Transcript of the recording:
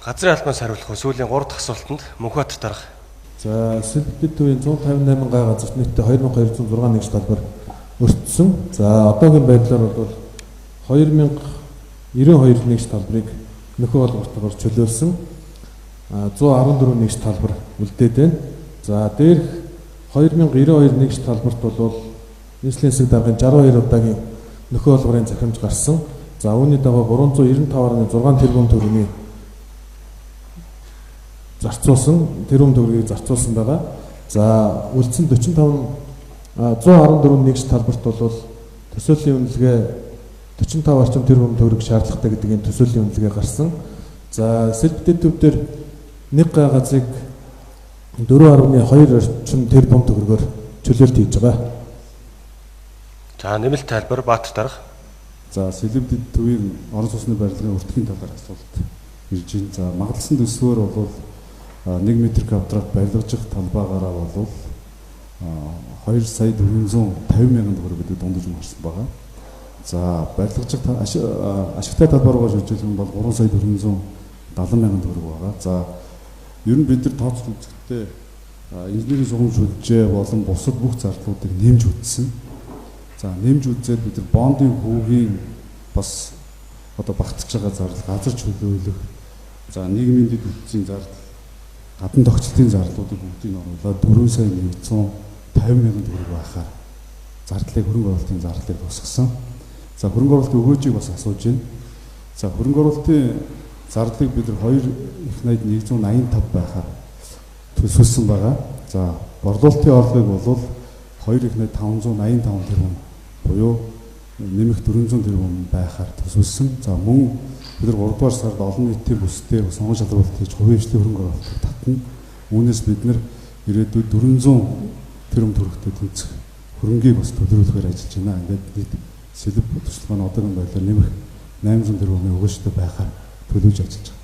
газрын албан хариулах сүүлийн 3 дахь асуултанд Мөнхбаатар дарга. За Сэлбэдэд үеийн 158 га газарт нийтдээ 2206 нэгж талбар өртсөн. За одоогийн байдлаар бол 2092 нэгж талбарыг нөхөө олгортогоор чөлөөлсөн. 114 нэгж талбар үлдээд байна. За дээрх 2092 нэгж талбарт бол нийслэлийн хэсэг даргын 62 удаагийн нөхөө олгорын захимж гарсан. За үүний дагуу 395.6 тэрбум төгрөгийн зарцуулсан төгрөгийг зарцуулсан байгаа. За үлдсэн 114 нэгж талбарт бол төсөөлийн үнэлгээ 45 орчим тэрбум төгрөг шаардлагатай гэдгийн төсөөлийн үнэлгээ гарсан. За Сэлбэдэд төвдөр нэг газрыг 4.2 орчим тэрбум төгрөгөөр чөлөөлт хийж байгаа. За нэмэлт тайлбар Баатар дарга. За Сэлбэдэд төвийн орон сууцны барилгын өртгийн талаар асуулт ирж байна. За магадлсан төсвөр бол 1 м2 барилгажих талбайгаараа бол 2 сая 450 мянган төгрөг гэдэг дундаж марсан байгаа. За барилгажих ашигтай талбайруугаар шилжүүлэх бол 3 сая 470 мянган төгрөг байгаа. За ер нь бид нар тооцол үзэхдээ инженерийн сургамж бүжээ болон бусад бүх зардлуудыг нэмж үзсэн. За нэмж үзээд бид нар бондын хүүгийн бас одоо багтж байгаа зардал, газар чөлөөлөх, за нийгмийн дэд бүтцийн зардал, гадна тогтцолтын зардлуудыг бүгдийг оруулаад 4 сая 150 мянган төгрөг байхаар зардлыг хөрөнгө оруулалтын зардлыг тусгасан. За хөрөнгө оруулалтын өгөөжийг бас асууж байна. За хөрөнгө оруулалтын зардлыг бид нар 2 их найд 185 байхаар төсөөлсөн байгаа. За борлуулалтын орлогыг бол 2 их найд 585 тэрбум буюу нэмэх 400 тэрбум байхаар төсөөлсөн. За мөн бид нар 3 дугаар сард олон нийтийн бүстэй сонгон шалралт хийж хувийн хвшлийн хөрөнгө оруулалтыг татна. Үүнээс бид нар ирээдүйд 400 тэрбум төгрөгтэй тэнцэх хөрөнгийг бас төлөвлөхөөр ажиллаж байна. Ингээд нийт Сэлбэд тусламж одоогийн байдлаар нэмэх 800 тэрбумын өгөөжтэй байхаар төлөвлөж ажиллаж байна.